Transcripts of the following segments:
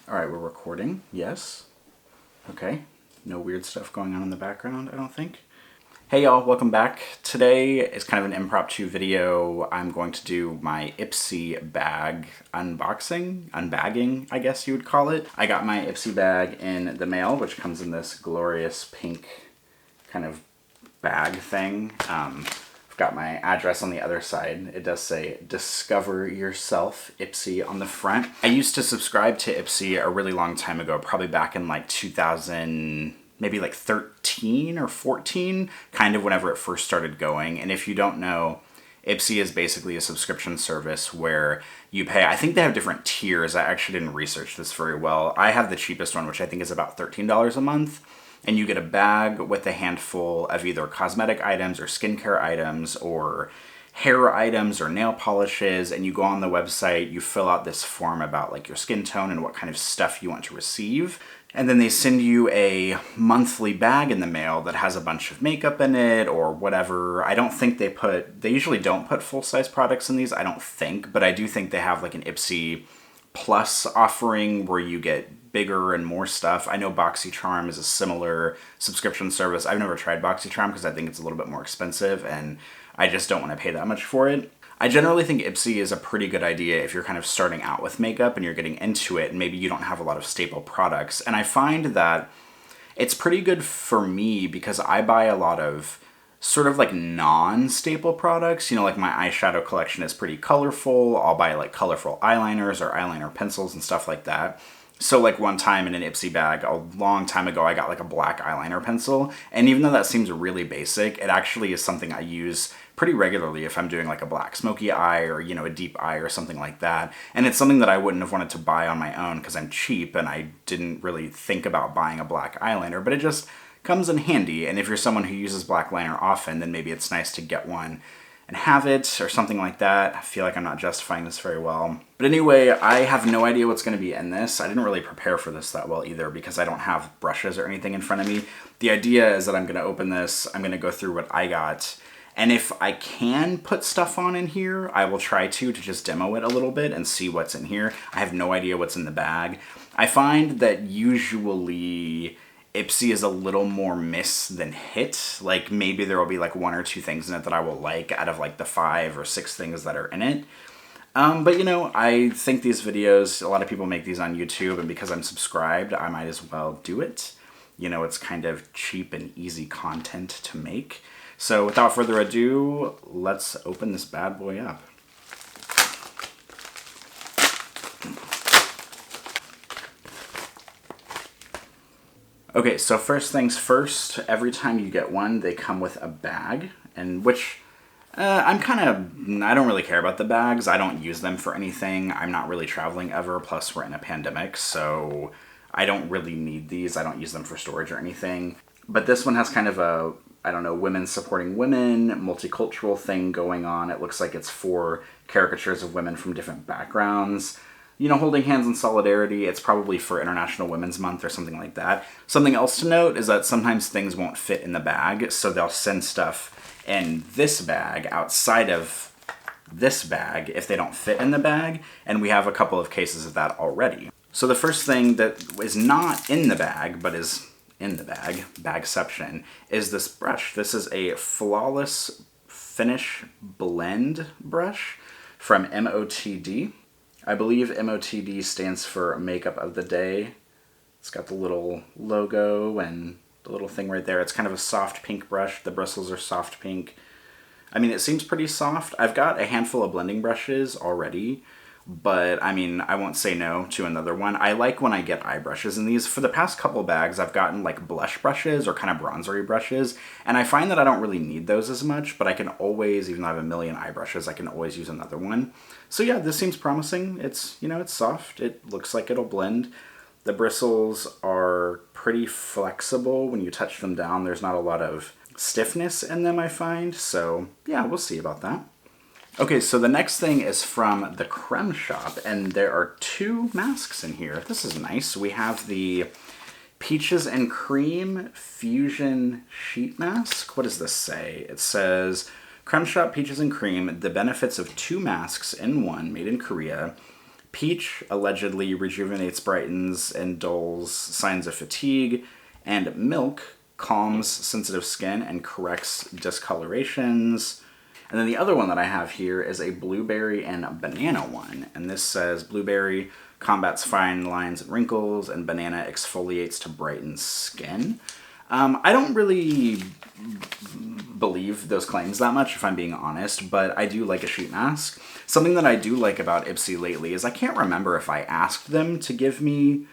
All right, we're recording. Yes. Okay. No weird stuff going on in the background, I don't think. Hey y'all, welcome back. Today is kind of an impromptu video. I'm going to do my IPSY bag unboxing, unbagging, I guess you would call it. I got my IPSY bag in the mail, which comes in this glorious pink kind of bag thing. I've got my address on the other side. It does say Discover Yourself IPSY on the front. I used to subscribe to IPSY a really long time ago, probably back in like 2000, maybe like 13 or 14, kind of whenever it first started going. And if you don't know, IPSY is basically a subscription service where you pay, I think they have different tiers. I actually didn't research this very well. I have the cheapest one, which I think is about $13 a month. And you get a bag with a handful of either cosmetic items or skincare items or hair items or nail polishes, and you go on the website, you fill out this form about like your skin tone and what kind of stuff you want to receive. And then they send you a monthly bag in the mail that has a bunch of makeup in it or whatever. I don't think they usually don't put full-size products in these, I don't think, but I do think they have like an IPSY Plus offering where you get bigger and more stuff. I know BoxyCharm is a similar subscription service. I've never tried BoxyCharm because I think it's a little bit more expensive and I just don't want to pay that much for it. I generally think IPSY is a pretty good idea if you're kind of starting out with makeup and you're getting into it and maybe you don't have a lot of staple products. And I find that it's pretty good for me because I buy a lot of sort of like non-staple products. You know, like my eyeshadow collection is pretty colorful. I'll buy like colorful eyeliners or eyeliner pencils and stuff like that. So like one time in an IPSY bag, a long time ago, I got like a black eyeliner pencil. And even though that seems really basic, it actually is something I use pretty regularly if I'm doing like a black smoky eye or, you know, a deep eye or something like that. And it's something that I wouldn't have wanted to buy on my own because I'm cheap and I didn't really think about buying a black eyeliner, but it just comes in handy. And if you're someone who uses black liner often, then maybe it's nice to get one and have it or something like that. I feel like I'm not justifying this very well. But anyway, I have no idea what's going to be in this. I didn't really prepare for this that well either because I don't have brushes or anything in front of me. The idea is that I'm going to open this, I'm going to go through what I got, and if I can put stuff on in here, I will try to just demo it a little bit and see what's in here. I have no idea what's in the bag. I find that usually IPSY is a little more miss than hit. Like maybe there will be like one or two things in it that I will like out of like the 5 or 6 things that are in it. But you know, I think these videos, a lot of people make these on YouTube, and because I'm subscribed, I might as well do it. You know, it's kind of cheap and easy content to make. So without further ado, let's open this bad boy up. Okay, so first things first, every time you get one, they come with a bag, and which I don't really care about the bags. I don't use them for anything. I'm not really traveling ever, plus we're in a pandemic, so I don't really need these. I don't use them for storage or anything. But this one has kind of a, I don't know, women supporting women, multicultural thing going on. It looks like it's 4 caricatures of women from different backgrounds, you know, holding hands in solidarity. It's probably for International Women's Month or something like that. Something else to note is that sometimes things won't fit in the bag, so they'll send stuff in this bag outside of this bag if they don't fit in the bag, and we have a couple of cases of that already. So the first thing that is not in the bag, but is in the bagception, is this brush. This is a Flawless Finish Blend brush from MOTD. I believe MOTD stands for Makeup of the Day. It's got the little logo and the little thing right there. It's kind of a soft pink brush. The bristles are soft pink. I mean, it seems pretty soft. I've got a handful of blending brushes already, but I mean, I won't say no to another one. I like when I get eye brushes in these. For the past couple bags, I've gotten like blush brushes or kind of bronzery brushes, and I find that I don't really need those as much, but I can always, even though I have a million eye brushes, I can always use another one. So yeah, this seems promising. It's, you know, it's soft. It looks like it'll blend. The bristles are pretty flexible. When you touch them down, there's not a lot of stiffness in them, I find. So yeah, we'll see about that. Okay, so the next thing is from the Creme Shop, and there are 2 masks in here. This is nice. We have the Peaches and Cream Fusion Sheet Mask. What does this say? It says, Creme Shop Peaches and Cream, the benefits of 2 masks in one, made in Korea. Peach allegedly rejuvenates, brightens, and dulls signs of fatigue. And Milk calms sensitive skin and corrects discolorations. And then the other one that I have here is a blueberry and banana one. And this says blueberry combats fine lines and wrinkles, and banana exfoliates to brighten skin. I don't really believe those claims that much, if I'm being honest, but I do like a sheet mask. Something that I do like about IPSY lately is I can't remember if I asked them to give me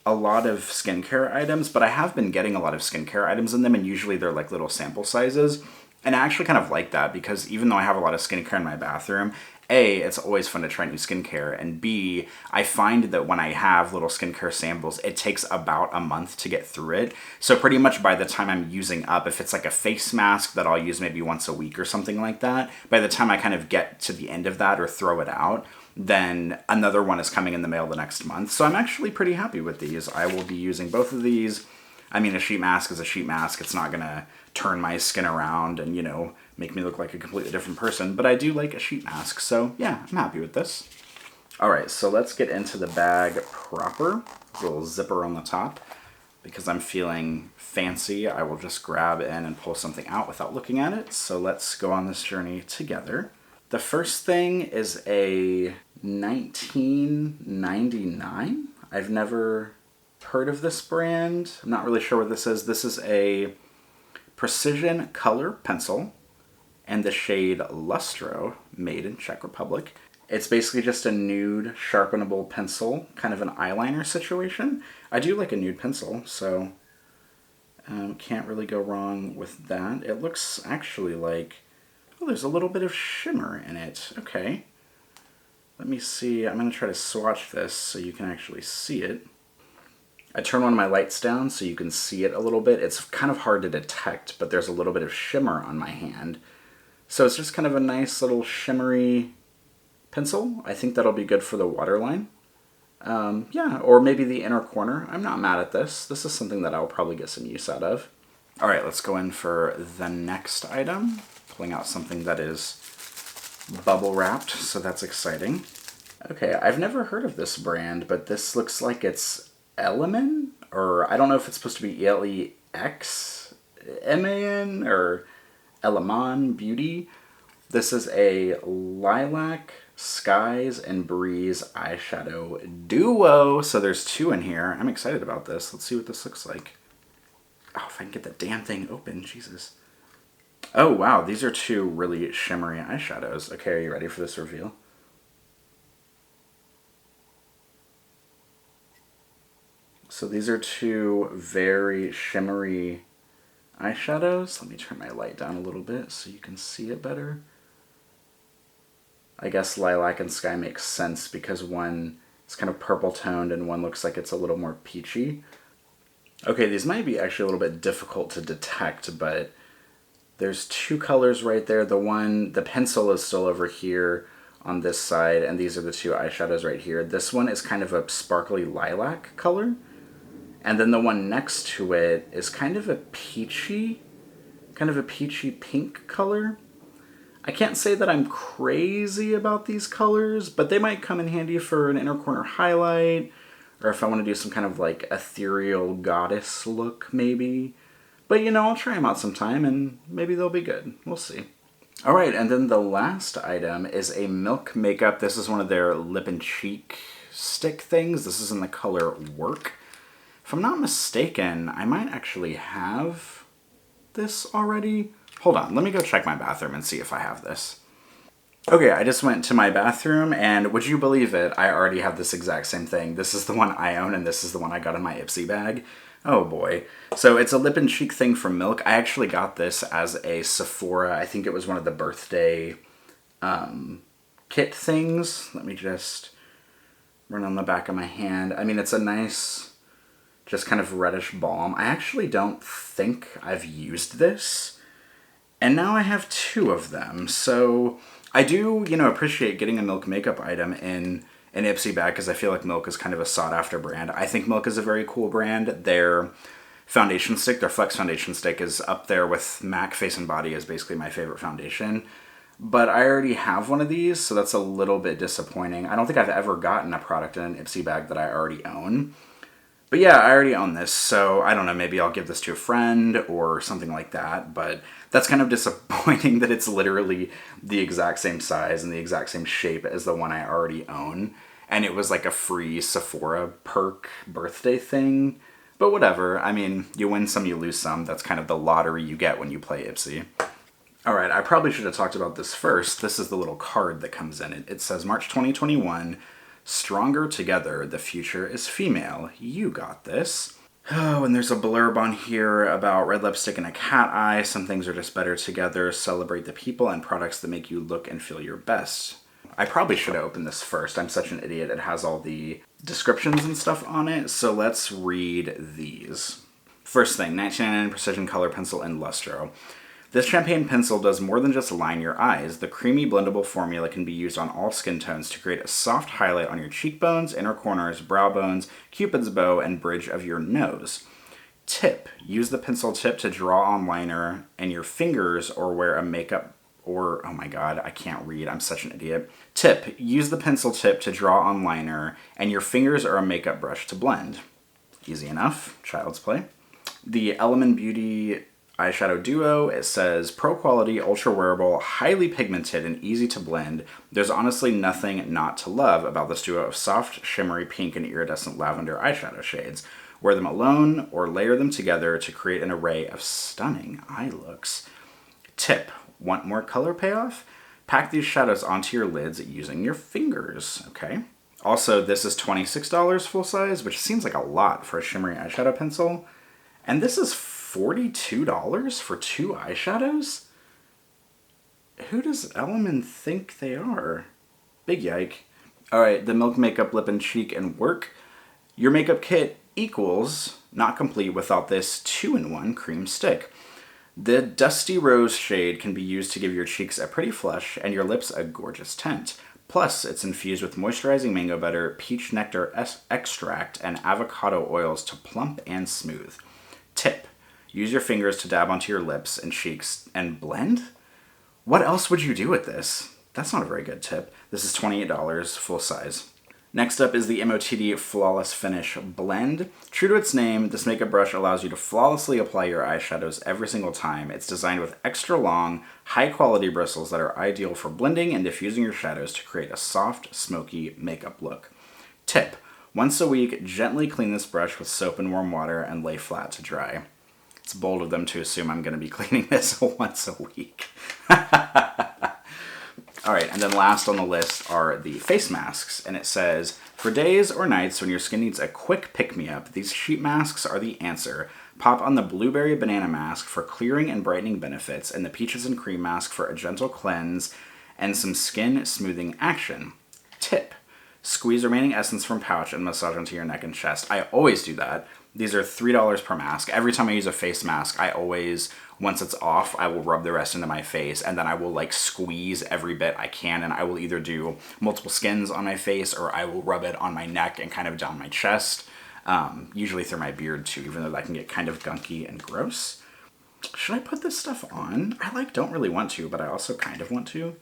a lot of skincare items, but I have been getting a lot of skincare items in them, and usually they're like little sample sizes. And I actually kind of like that, because even though I have a lot of skincare in my bathroom, A, it's always fun to try new skincare, and B, I find that when I have little skincare samples, it takes about a month to get through it. So pretty much by the time I'm using up, if it's like a face mask that I'll use maybe once a week or something like that, by the time I kind of get to the end of that or throw it out, then another one is coming in the mail the next month. So I'm actually pretty happy with these. I will be using both of these. I mean, a sheet mask is a sheet mask. It's not gonna turn my skin around and, you know, make me look like a completely different person, but I do like a sheet mask, so yeah, I'm happy with this. All right, so let's get into the bag proper. A little zipper on the top. Because I'm feeling fancy, I will just grab in and pull something out without looking at it. So let's go on this journey together. The first thing is a 1999. I've never heard of this brand. I'm not really sure what this is. This is a Precision Color Pencil and the shade Lustro, made in Czech Republic. It's basically just a nude sharpenable pencil, kind of an eyeliner situation. I do like a nude pencil, so can't really go wrong with that. It looks actually like, oh, there's a little bit of shimmer in it. Okay. Let me see. I'm going to try to swatch this so you can actually see it. I turn one of my lights down so you can see it a little bit. It's kind of hard to detect, but there's a little bit of shimmer on my hand. So it's just kind of a nice little shimmery pencil. I think that'll be good for the waterline. Yeah, or maybe the inner corner. I'm not mad at this. This is something that I'll probably get some use out of. All right, let's go in for the next item. Pulling out something that is bubble wrapped, so that's exciting. Okay, I've never heard of this brand, but this looks like it's Eleman, or I don't know if it's supposed to be Elexman or Eleman Beauty. This is a Lilac, Skies, and Breeze eyeshadow duo. So there's two in here. I'm excited about this. Let's see what this looks like. Oh, if I can get the damn thing open, Jesus. Oh, wow, these are two really shimmery eyeshadows. Okay, are you ready for this reveal? So these are two very shimmery eyeshadows. Let me turn my light down a little bit so you can see it better. I guess Lilac and Sky makes sense because one is kind of purple toned and one looks like it's a little more peachy. Okay, these might be actually a little bit difficult to detect, but there's two colors right there. The pencil is still over here on this side, and these are the two eyeshadows right here. This one is kind of a sparkly lilac color, and then the one next to it is kind of a peachy pink color. I can't say that I'm crazy about these colors, but they might come in handy for an inner corner highlight, or if I want to do some kind of like ethereal goddess look maybe. But you know, I'll try them out sometime and maybe they'll be good. We'll see. All right, and then the last item is a Milk makeup. This is one of their lip and cheek stick things. This is in the color Work. If I'm not mistaken, I might actually have this already. Hold on, let me go check my bathroom and see if I have this. Okay, I just went to my bathroom, and would you believe it, I already have this exact same thing. This is the one I own, and this is the one I got in my IPSY bag. Oh boy. So it's a lip and cheek thing from Milk. I actually got this as a Sephora. I think it was one of the birthday kit things. Let me just run on the back of my hand. I mean, it's a nice, just kind of reddish balm. I actually don't think I've used this. And now I have two of them. So I do, you know, appreciate getting a Milk makeup item in an IPSY bag because I feel like Milk is kind of a sought after brand. I think Milk is a very cool brand. Their foundation stick, their Flex foundation stick is up there with MAC Face and Body as basically my favorite foundation. but I already have one of these, so that's a little bit disappointing. I don't think I've ever gotten a product in an IPSY bag that I already own. But yeah, I already own this, so I don't know, maybe I'll give this to a friend or something like that, but that's kind of disappointing that it's literally the exact same size and the exact same shape as the one I already own, and it was like a free Sephora perk birthday thing. But whatever, I mean, you win some, you lose some. That's kind of the lottery you get when you play IPSY. Alright, I probably should have talked about this first. This is the little card that comes in it. It says March 2021, Stronger Together, the future is female. You got this. Oh, and there's a blurb on here about red lipstick and a cat eye. Some things are just better together. Celebrate the people and products that make you look and feel your best. I probably should have opened this first. I'm such an idiot. It has all the descriptions and stuff on it. So let's read these. First thing, 1999 Precision Color Pencil in Lustro. This champagne pencil does more than just line your eyes. The creamy blendable formula can be used on all skin tones to create a soft highlight on your cheekbones, inner corners, brow bones, cupid's bow, and bridge of your nose. Tip: use the pencil tip to draw on liner in your fingers or wear a makeup or, oh my god, I can't read, I'm such an idiot. Tip: use the pencil tip to draw on liner and your fingers or a makeup brush to blend. Easy enough, child's play. The Element Beauty eyeshadow duo, it says pro quality, ultra wearable, highly pigmented, and easy to blend. There's honestly nothing not to love about this duo of soft, shimmery pink and iridescent lavender eyeshadow shades. Wear them alone or layer them together to create an array of stunning eye looks. Tip: want more color payoff? Pack these shadows onto your lids using your fingers, okay? Also, this is $26 full size, which seems like a lot for a shimmery eyeshadow pencil. And this is $42 for 2 eyeshadows? Who does Element think they are? Big yike. Alright, the Milk Makeup Lip and Cheek and Work. Your makeup kit equals not complete without this 2-in-1 cream stick. The Dusty Rose shade can be used to give your cheeks a pretty flush and your lips a gorgeous tint. Plus, it's infused with moisturizing mango butter, peach nectar extract, and avocado oils to plump and smooth. Tip: use your fingers to dab onto your lips and cheeks and blend? What else would you do with this? That's not a very good tip. This is $28 full size. Next up is the MOTD Flawless Finish Blend. True to its name, this makeup brush allows you to flawlessly apply your eyeshadows every single time. It's designed with extra long, high-quality bristles that are ideal for blending and diffusing your shadows to create a soft, smoky makeup look. Tip: once a week, gently clean this brush with soap and warm water and lay flat to dry. It's bold of them to assume I'm going to be cleaning this once a week. Alright, and then last on the list are the face masks, and it says, for days or nights when your skin needs a quick pick-me-up, these sheet masks are the answer. Pop on the Blueberry Banana Mask for clearing and brightening benefits, and the Peaches and Cream Mask for a gentle cleanse and some skin smoothing action. Tip: squeeze remaining essence from pouch and massage onto your neck and chest. I always do that. These are $3 per mask. Every time I use a face mask, I always, once it's off, I will rub the rest into my face, and then I will like squeeze every bit I can, and I will either do multiple skins on my face or I will rub it on my neck and kind of down my chest, usually through my beard too, even though that can get kind of gunky and gross. Should I put this stuff on? I don't really want to, but I also kind of want to.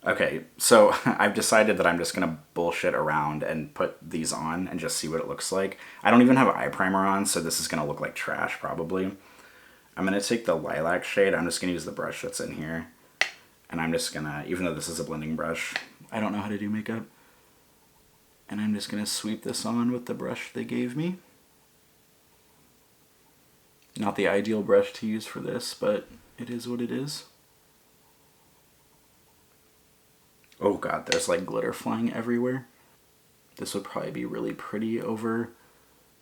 Okay, so I've decided that I'm just going to bullshit around and put these on and just see what it looks like. I don't even have eye primer on, so this is going to look like trash probably. I'm going to take the lilac shade, I'm just going to use the brush that's in here. And I'm just going to, even though this is a blending brush, I don't know how to do makeup. And I'm just going to sweep this on with the brush they gave me. Not the ideal brush to use for this, but it is what it is. Oh god, there's like glitter flying everywhere. This would probably be really pretty over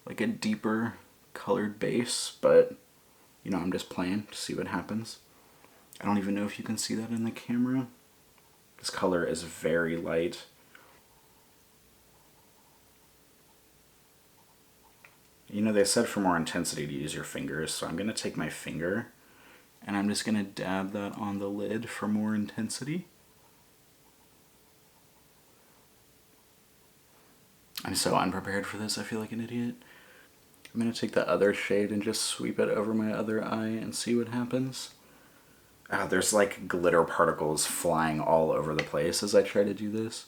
like a deeper colored base, but you know, I'm just playing to see what happens. I don't even know if you can see that in the camera. This color is very light. You know, they said for more intensity to use your fingers, so I'm going to take my finger and I'm just going to dab that on the lid for more intensity. I'm so unprepared for this, I feel like an idiot. I'm going to take the other shade and just sweep it over my other eye and see what happens. There's like glitter particles flying all over the place as I try to do this.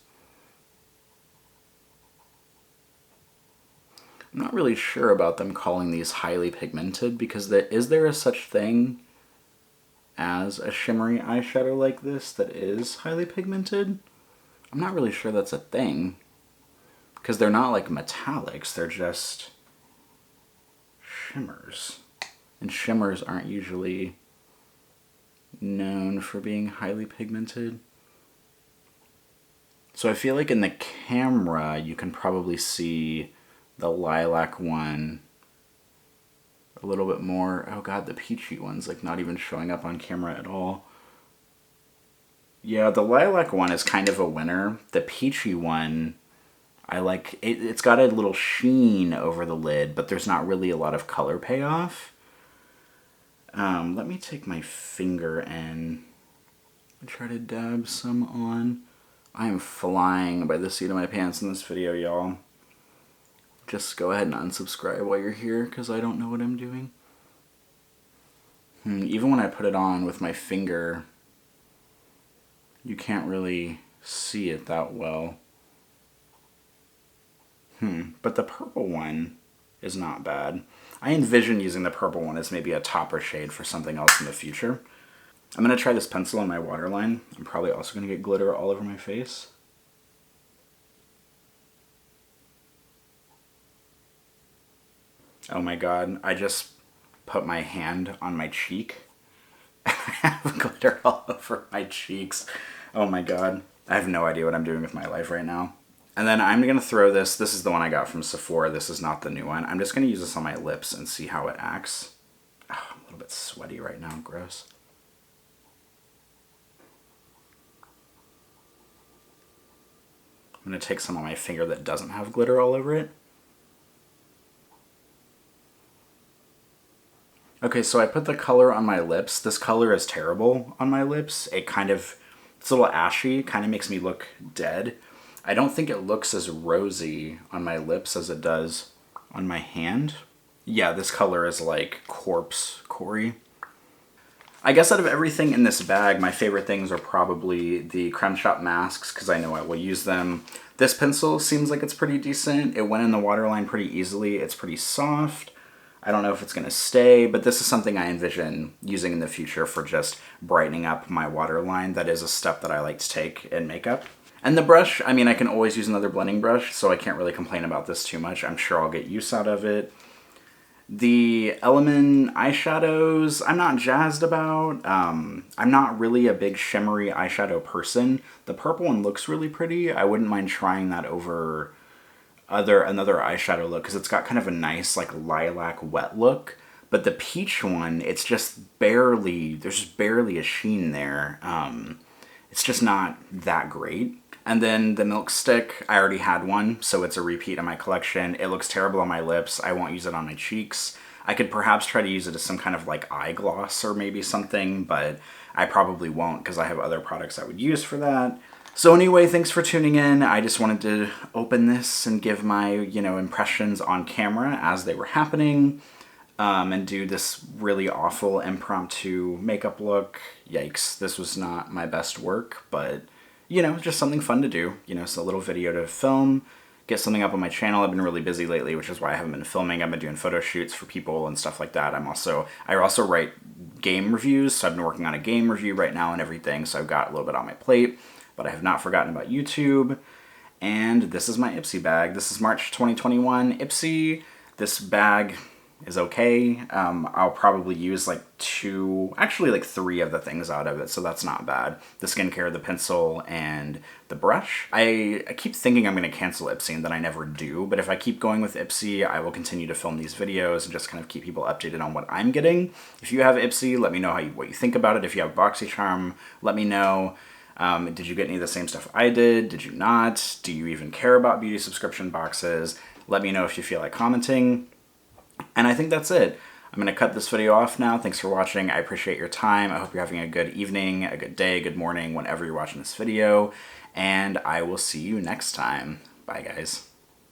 I'm not really sure about them calling these highly pigmented because is there a such thing as a shimmery eyeshadow like this that is highly pigmented? I'm not really sure that's a thing because they're not like metallics, they're just shimmers. And shimmers aren't usually known for being highly pigmented. So I feel like in the camera you can probably see the lilac one a little bit more. Oh god, the peachy one's like not even showing up on camera at all. Yeah, the lilac one is kind of a winner. The peachy one, I like it. It's got a little sheen over the lid, but there's not really a lot of color payoff. Let me take my finger and try to dab some on. I am flying by the seat of my pants in this video, y'all. Just go ahead and unsubscribe while you're here, because I don't know what I'm doing. Even when I put it on with my finger, you can't really see it that well. But the purple one is not bad. I envision using the purple one as maybe a topper shade for something else in the future. I'm going to try this pencil on my waterline. I'm probably also going to get glitter all over my face. Oh my god, I just put my hand on my cheek. I have glitter all over my cheeks. Oh my god. I have no idea what I'm doing with my life right now. And then I'm going to throw this. This is the one I got from Sephora. This is not the new one. I'm just going to use this on my lips and see how it acts. Oh, I'm a little bit sweaty right now. Gross. I'm going to take some on my finger that doesn't have glitter all over it. Okay, so I put the color on my lips. This color is terrible on my lips. It's a little ashy, kind of makes me look dead. I don't think it looks as rosy on my lips as it does on my hand. Yeah, this color is like corpse Corey. I guess out of everything in this bag, my favorite things are probably the Creme Shop masks, because I know I will use them. This pencil seems like it's pretty decent. It went in the waterline pretty easily. It's pretty soft. I don't know if it's going to stay, but this is something I envision using in the future for just brightening up my waterline. That is a step that I like to take in makeup. And the brush, I mean, I can always use another blending brush, so I can't really complain about this too much. I'm sure I'll get use out of it. The Element eyeshadows, I'm not jazzed about. I'm not really a big shimmery eyeshadow person. The purple one looks really pretty. I wouldn't mind trying that over another eyeshadow look, because it's got kind of a nice like lilac wet look. But the peach one, it's just barely, there's just barely a sheen there. It's just not that great. And then the Milk Stick, I already had one, so it's a repeat in my collection. It looks terrible on my lips. I won't use it on my cheeks. I could perhaps try to use it as some kind of like eye gloss or maybe something, but I probably won't because I have other products I would use for that. So anyway, thanks for tuning in. I just wanted to open this and give my, impressions on camera as they were happening, and do this really awful impromptu makeup look. Yikes, this was not my best work, but, just something fun to do. It's a little video to film, get something up on my channel. I've been really busy lately, which is why I haven't been filming. I've been doing photo shoots for people and stuff like that. I also write game reviews, so I've been working on a game review right now and everything, so I've got a little bit on my plate. But I have not forgotten about YouTube. And this is my IPSY bag. This is March 2021 IPSY. This bag is okay. I'll probably use like 3 of the things out of it, so that's not bad. The skincare, the pencil, and the brush. I keep thinking I'm going to cancel IPSY, and then I never do. But if I keep going with IPSY, I will continue to film these videos and just kind of keep people updated on what I'm getting. If you have IPSY, let me know what you think about it. If you have BoxyCharm, let me know. Did you get any of the same stuff I did? Did you not? Do you even care about beauty subscription boxes? Let me know if you feel like commenting. And I think that's it. I'm going to cut this video off now. Thanks for watching. I appreciate your time. I hope you're having a good evening, a good day, good morning, whenever you're watching this video. And I will see you next time. Bye, guys.